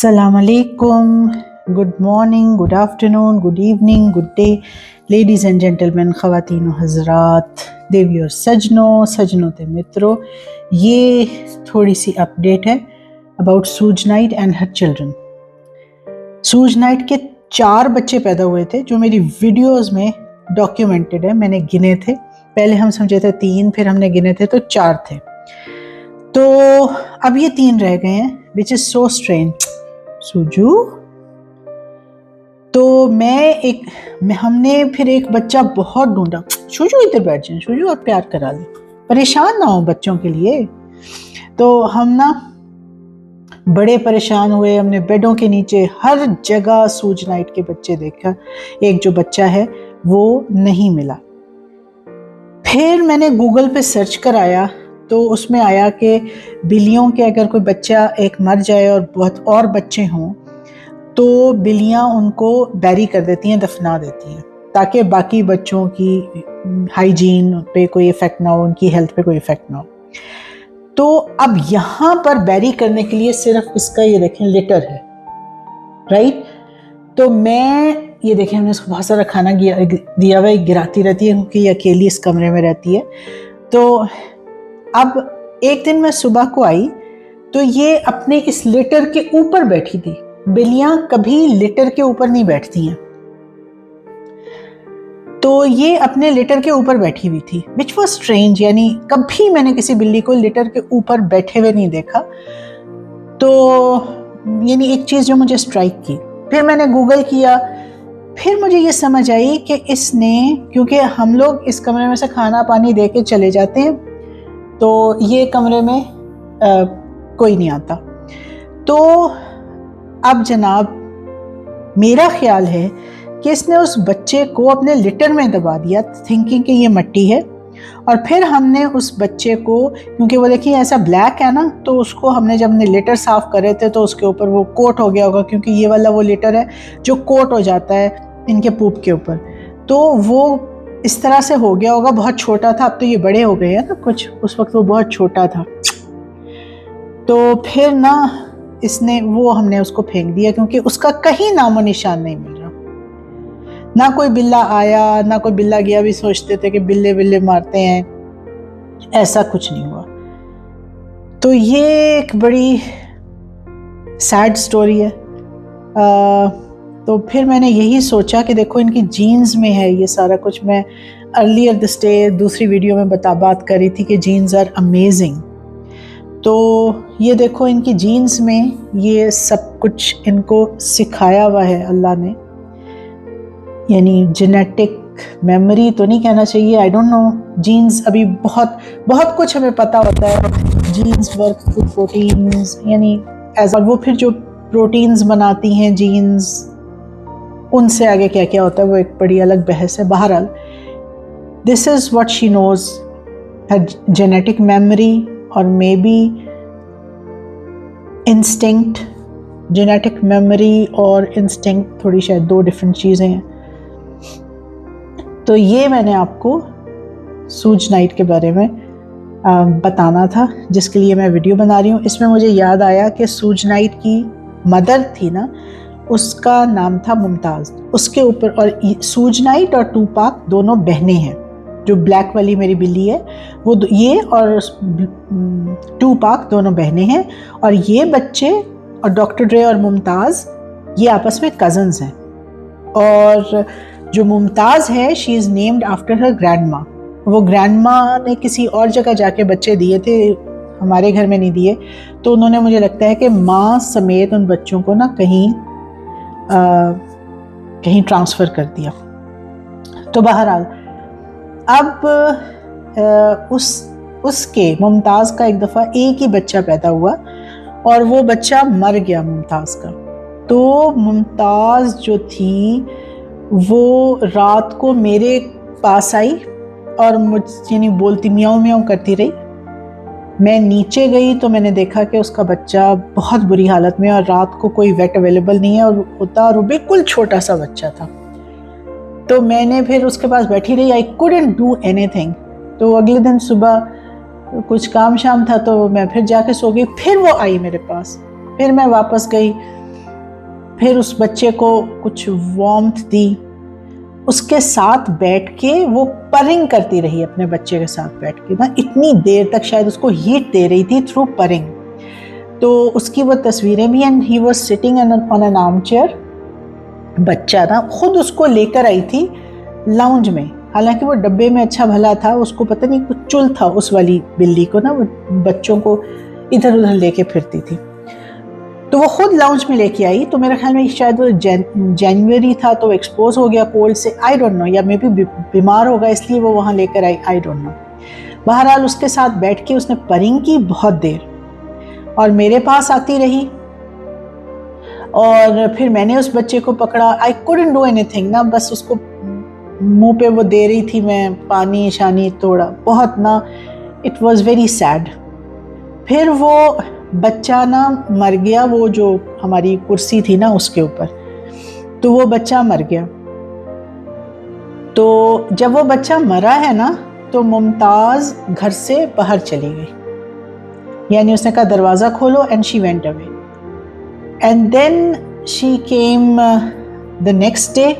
Assalamu alaikum, good morning, good afternoon, good evening, good day, ladies and gentlemen, ख़वातीन व हज़रात, देवियों और सजनों ते मित्रों, ये थोड़ी सी अपडेट है about shoes night and her children. Shoes night के 4 बच्चे पैदा हुए थे जो मेरी वीडियोस में डॉक्यूमेंटेड है, मैंने गिने थे। पहले हम समझे थे 3, फिर हमने गिने थे तो 4 थे। तो अब ये 3 रह गए हैं, विच इज़ सो स्ट्रेंज। सूजू, तो हमने फिर एक बच्चा बहुत ढूंढा। सूजू इधर बैठ जाए, सूजू और प्यार करा दे, परेशान ना हो बच्चों के लिए। तो हम ना बड़े परेशान हुए, हमने बेडों के नीचे हर जगह सूज नाइट के बच्चे देखा, एक जो बच्चा है वो नहीं मिला। फिर मैंने गूगल पे सर्च कराया तो उसमें आया कि बिल्लियों के अगर कोई बच्चा एक मर जाए और बहुत और बच्चे हों तो बिल्लियाँ उनको बैरी कर देती हैं, दफना देती हैं, ताकि बाकी बच्चों की हाइजीन पे कोई इफ़ेक्ट ना हो, उनकी हेल्थ पे कोई इफ़ेक्ट ना हो। तो अब यहाँ पर बैरी करने के लिए सिर्फ इसका ये देखें लिटर है, राइट। तो मैं ये देखें, हमने उसको बहुत सारा खाना दिया हुआ, गिराती रहती है क्योंकि ये अकेली इस कमरे में रहती है। तो अब एक दिन मैं सुबह को आई तो ये अपने इस लिटर के ऊपर बैठी थी। बिल्लियां कभी लिटर के ऊपर नहीं बैठती हैं, तो ये अपने लिटर के ऊपर बैठी हुई थी, विच वॉज स्ट्रेंज, यानी कभी मैंने किसी बिल्ली को लिटर के ऊपर बैठे हुए नहीं देखा। तो यानी एक चीज़ जो मुझे स्ट्राइक की, फिर मैंने गूगल किया, फिर मुझे ये समझ आई कि इसने, क्योंकि हम लोग इस कमरे में से खाना पानी दे के चले जाते हैं तो ये कमरे में कोई नहीं आता। तो अब जनाब मेरा ख्याल है कि इसने उस बच्चे को अपने लिटर में दबा दिया, थिंकिंग कि ये मट्टी है। और फिर हमने उस बच्चे को, क्योंकि वो देखिए ऐसा ब्लैक है ना, तो उसको हमने जब हमने लिटर साफ करे थे तो उसके ऊपर वो कोट हो गया होगा, क्योंकि ये वाला वो लिटर है जो कोट हो जाता है इनके पूप के ऊपर, तो वो इस तरह से हो गया होगा। बहुत छोटा था, अब तो ये बड़े हो गए हैं ना कुछ, उस वक्त वो बहुत छोटा था। तो फिर ना हमने उसको फेंक दिया, क्योंकि उसका कहीं नामो निशान नहीं मिल रहा। ना कोई बिल्ला आया ना कोई बिल्ला गया, भी सोचते थे कि बिल्ले मारते हैं, ऐसा कुछ नहीं हुआ। तो ये एक बड़ी सैड स्टोरी है। तो फिर मैंने यही सोचा कि देखो इनकी जीन्स में है ये सारा कुछ। मैं अर्लियर दिस डे दूसरी वीडियो में बात कर रही थी कि जीन्स आर अमेजिंग। तो ये देखो इनकी जीन्स में ये सब कुछ इनको सिखाया हुआ है अल्लाह ने, यानी जेनेटिक मेमोरी तो नहीं कहना चाहिए, आई डोंट नो। जीन्स अभी बहुत कुछ हमें पता होता है, जीन्स वर्क विद प्रोटीन्स, यानी एज वो फिर जो प्रोटीन्स बनाती हैं जीन्स, उनसे आगे क्या क्या होता है वो एक बड़ी अलग बहस है। बहरहाल this is what she knows, her genetic memory or maybe instinct. Genetic memory और इंस्टिंक्ट थोड़ी शायद 2 डिफरेंट चीज़ें हैं। तो ये मैंने आपको सूज नाइट के बारे में बताना था, जिसके लिए मैं वीडियो बना रही हूँ। इसमें मुझे याद आया कि सूज नाइट की मदर थी ना, उसका नाम था मुमताज़। उसके ऊपर, और सूज नाइट और टूपाक दोनों बहनें हैं। जो ब्लैक वाली मेरी बिल्ली है वो ये और टूपाक दोनों बहनें हैं, और ये बच्चे और डॉक्टर ड्रे और मुमताज़ ये आपस में कज़न्स हैं। और जो मुमताज़ है she is named after her grandma. वो ग्रैंडमा ने किसी और जगह जाके बच्चे दिए थे, हमारे घर में नहीं दिए, तो उन्होंने मुझे लगता है कि माँ समेत उन बच्चों को ना कहीं ट्रांसफ़र कर दिया। तो बहरहाल अब उसके मुमताज़ का एक दफ़ा एक ही बच्चा पैदा हुआ और वो बच्चा मर गया मुमताज़ का। तो मुमताज़ जो थी वो रात को मेरे पास आई और मुझ यानी बोलती म्याऊं म्याऊं करती रही। मैं नीचे गई तो मैंने देखा कि उसका बच्चा बहुत बुरी हालत में, और रात को कोई वेट अवेलेबल नहीं है और वो बिल्कुल छोटा सा बच्चा था। तो मैंने फिर उसके पास बैठी रही, आई कुडंट डू एनीथिंग। तो अगले दिन सुबह कुछ काम शाम था तो मैं फिर जाके सो गई। फिर वो आई मेरे पास, फिर मैं वापस गई फिर उस बच्चे को कुछ वार्मथ दी, उसके साथ बैठ के वो परिंग करती रही अपने बच्चे के साथ बैठ के ना, इतनी देर तक शायद उसको हीट दे रही थी थ्रू परिंग। तो उसकी वो तस्वीरें भी, and he was sitting on an arm chair. बच्चा ना खुद उसको लेकर आई थी लाउंज में, हालांकि वो डब्बे में अच्छा भला था, उसको पता नहीं कुछ चुल था उस वाली बिल्ली को ना, वो बच्चों को इधर उधर लेके फिरती थी। तो वो खुद लाउंज में लेके आई। तो मेरे ख्याल में शायद वो जनवरी था तो एक्सपोज हो गया कोल्ड से, आई डोंट नो, या मे बी बीमार होगा इसलिए वो वहाँ लेकर आई डोंट नो। बहरहाल उसके साथ बैठ के उसने परिंग की बहुत देर, और मेरे पास आती रही, और फिर मैंने उस बच्चे को पकड़ा। आई कुडंट डू एनीथिंग ना, बस उसको मुंह पे वो दे रही थी मैं पानी शानी थोड़ा बहुत ना। It was very sad. फिर वो बच्चा ना मर गया, वो जो हमारी कुर्सी थी ना उसके ऊपर, तो वो बच्चा मर गया। तो जब वो बच्चा मरा है ना, तो मुमताज घर से बाहर चली गई, यानी उसने कहा दरवाज़ा खोलो, and she went away. And then she came the next day,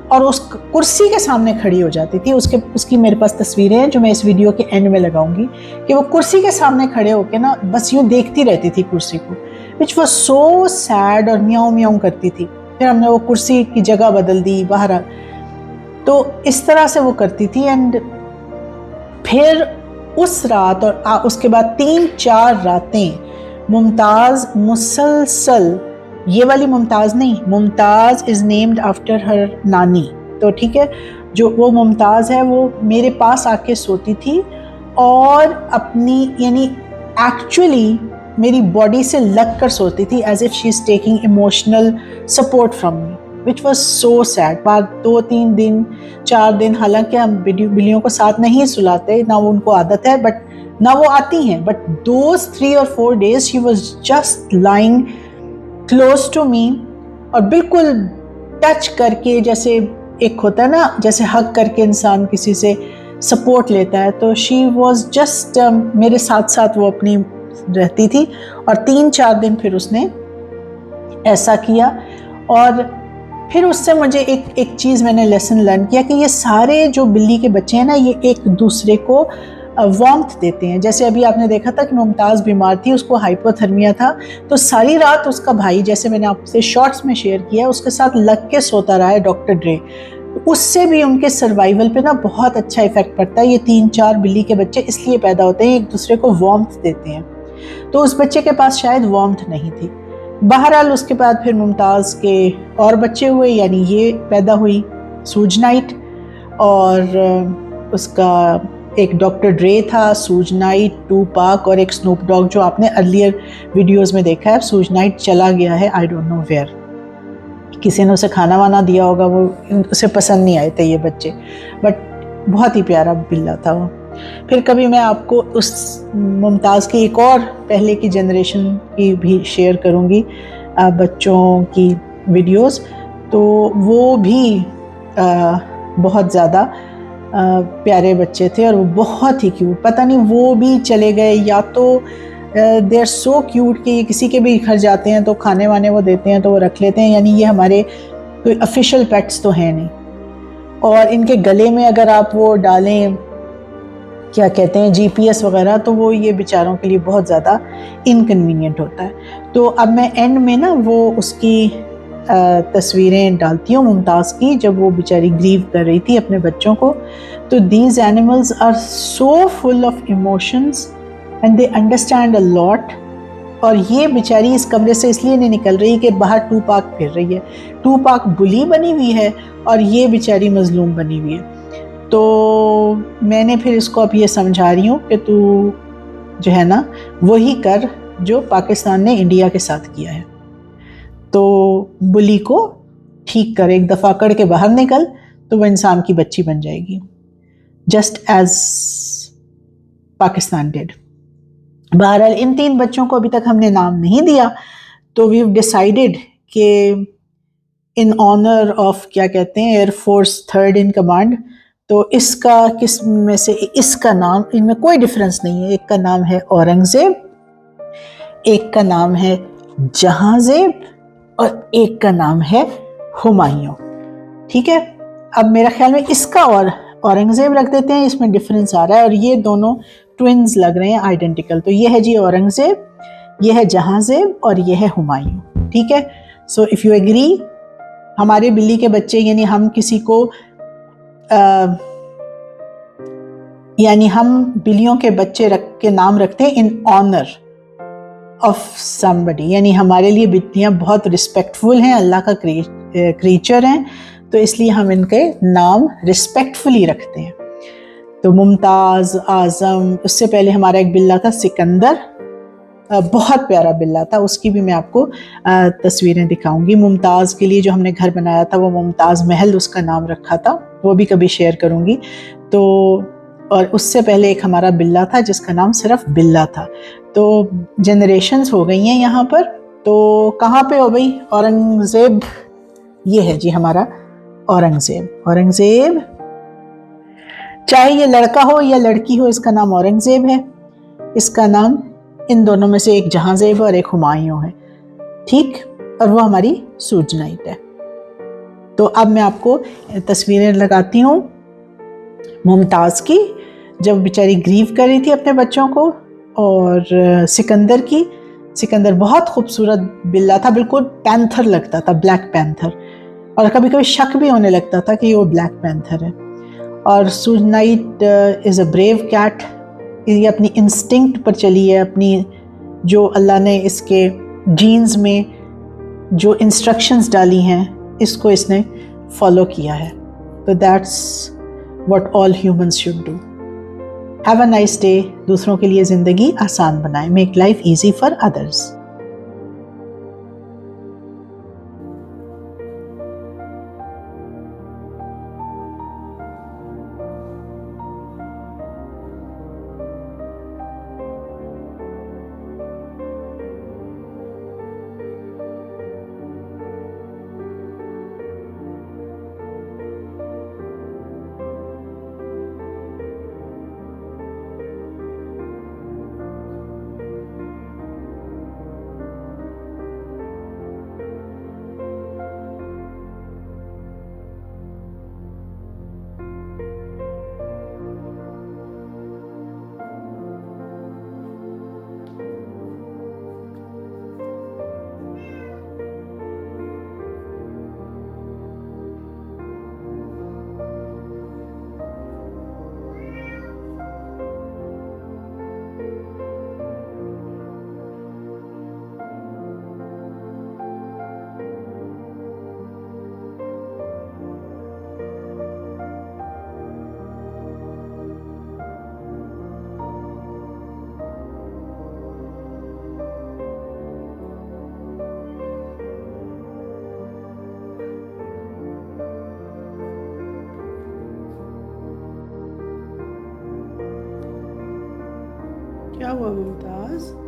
और उस कुर्सी के सामने खड़ी हो जाती थी। उसकी मेरे पास तस्वीरें हैं जो मैं इस वीडियो के एंड में लगाऊंगी, कि वो कुर्सी के सामने खड़े होके ना बस यूँ देखती रहती थी कुर्सी को, विच वॉज सो सैड, और म्याऊं म्याऊं करती थी। फिर हमने वो कुर्सी की जगह बदल दी बाहर, तो इस तरह से वो करती थी। एंड फिर उस रात और उसके बाद 3-4 रातें मुमताज़ मुसलसल, ये वाली मुमताज़ नहीं, Mumtaz is named after her नानी, तो ठीक है, जो वो मुमताज़ है वो मेरे पास आके सोती थी, और अपनी यानी एक्चुअली मेरी बॉडी से लग कर सोती थी, as if she is taking emotional support from me, which was so sad. बाद 2-3 दिन 4 दिन, हालांकि हम बिल्लियों को साथ नहीं सुलाते ना, वो उनको आदत है, बट ना वो आती हैं, but those 3 or 4 days she was just lying close to me, और बिल्कुल टच करके, जैसे एक होता है ना, जैसे हग करके इंसान किसी से सपोर्ट लेता है, तो शी वॉज जस्ट मेरे साथ साथ वो अपनी रहती थी। और 3-4 दिन फिर उसने ऐसा किया, और फिर उससे मुझे एक चीज़ मैंने लेसन लर्न किया, कि ये सारे जो बिल्ली के बच्चे हैं ना, ये एक दूसरे को वार्मथ देते हैं। जैसे अभी आपने देखा था कि मुमताज़ बीमार थी, उसको हाइपोथर्मिया था, तो सारी रात उसका भाई, जैसे मैंने आपसे शॉर्ट्स में शेयर किया, उसके साथ लग के सोता रहा है डॉक्टर ड्रे। उससे भी उनके सर्वाइवल पे ना बहुत अच्छा इफेक्ट पड़ता है। ये 3-4 बिल्ली के बच्चे इसलिए पैदा होते हैं, एक दूसरे को वार्मथ देते हैं। तो उस बच्चे के पास शायद वार्मथ नहीं थी। बहरहाल उसके बाद फिर मुमताज़ के और बच्चे हुए, यानी ये पैदा हुई सूजनाइट, और उसका एक डॉक्टर ड्रे था, सूजनाइट, टूपाक, और एक स्नूप डॉग जो आपने अर्लियर वीडियोस में देखा है। सूजनाइट चला गया है, आई डोंट नो वेयर, किसी ने उसे खाना वाना दिया होगा, वो उसे पसंद नहीं आए थे ये बच्चे, बट बहुत ही प्यारा बिल्ला था वो। फिर कभी मैं आपको उस मुमताज़ की एक और पहले की जनरेशन की भी शेयर करूँगी बच्चों की वीडियोस, तो वो भी बहुत ज़्यादा प्यारे बच्चे थे, और वो बहुत ही क्यूट। पता नहीं वो भी चले गए, या तो दे आर सो क्यूट कि किसी के भी घर जाते हैं तो खाने वाने वो देते हैं तो वो रख लेते हैं, यानी ये हमारे कोई ऑफिशियल पेट्स तो हैं नहीं। और इनके गले में अगर आप वो डालें, क्या कहते हैं, GPS वगैरह, तो वो ये बेचारों के लिए बहुत ज़्यादा इनकन्वीनियंट होता है। तो अब मैं एंड में ना वो उसकी तस्वीरें डालती हूँ मुमताज़ की, जब वो बेचारी ग्रीव कर रही थी अपने बच्चों को। तो these animals are so full of emotions and they understand a lot. और ये बेचारी इस कमरे से इसलिए नहीं निकल रही कि बाहर टूपाक फिर रही है। टूपाक बुली बनी हुई है और ये बेचारी मजलूम बनी हुई है। तो मैंने फिर इसको अब ये समझा रही हूँ कि तू जो है ना वही कर जो पाकिस्तान ने इंडिया के साथ किया है। तो बुली को ठीक कर, एक दफ़ा कड़ के बाहर निकल तो वो इंसान की बच्ची बन जाएगी, जस्ट एज पाकिस्तान डिड। बहरहाल इन 3 बच्चों को अभी तक हमने नाम नहीं दिया, तो वी हैव डिसाइडेड कि इन ऑनर ऑफ, क्या कहते हैं, एयरफोर्स 3rd इन कमांड, तो इसका किस में से इसका नाम, इनमें कोई डिफरेंस नहीं है। एक का नाम है औरंगजेब, एक का नाम है जहांजेब, और एक का नाम है हुमायूं। ठीक है, अब मेरा ख्याल में इसका और औरंगजेब रख देते हैं, इसमें डिफरेंस आ रहा है और ये दोनों ट्विन्स लग रहे हैं, आइडेंटिकल। तो ये है जी औरंगजेब, ये है जहांजेब और ये है हुमायूं। ठीक है, सो इफ यू एग्री, हमारे बिल्ली के बच्चे यानी हम किसी को यानी हम बिल्लियों के बच्चे रख के नाम रखते हैं इन ऑनर ऑफ समबडी, यानी हमारे लिए बिल्लियाँ बहुत रिस्पेक्टफुल हैं, अल्लाह का क्रीचर हैं, तो इसलिए हम इनके नाम रिस्पेक्टफुली रखते हैं। तो मुमताज़, आज़म, उससे पहले हमारा एक बिल्ला था सिकंदर, बहुत प्यारा बिल्ला था, उसकी भी मैं आपको तस्वीरें दिखाऊंगी। मुमताज़ के लिए जो हमने घर बनाया था वो मुमताज़ महल उसका नाम रखा था, वो भी कभी शेयर करूंगी। तो और उससे पहले एक हमारा बिल्ला था जिसका नाम सिर्फ बिल्ला था। तो जनरेशन्स हो गई हैं यहाँ पर। तो कहाँ पे हो भाई औरंगज़ेब? ये है जी हमारा औरंगज़ेब। औरंगज़ेब, चाहे ये लड़का हो या लड़की हो, इसका नाम औरंगज़ेब है। इसका नाम इन दोनों में से एक जहांजेब और एक हुमायूं है। ठीक, और वो हमारी सूजनाइट है। तो अब मैं आपको तस्वीरें लगाती हूँ मुमताज़ की, जब बेचारी ग्रीव कर रही थी अपने बच्चों को, और सिकंदर की। सिकंदर बहुत खूबसूरत बिल्ला था, बिल्कुल पैंथर लगता था, ब्लैक पैंथर, और कभी कभी शक भी होने लगता था कि वो ब्लैक पैंथर है। और सूजनाइट इज़ अ ब्रेव कैट, ये अपनी इंस्टिंक्ट पर चली है, अपनी जो अल्लाह ने इसके जीन्स में जो इंस्ट्रक्शंस डाली हैं इसको इसने फॉलो किया है। तो that's what all humans should do. Have a nice day. दूसरों के लिए ज़िंदगी आसान बनाएं। Make life easy for others. क्या हुआ मुमताज?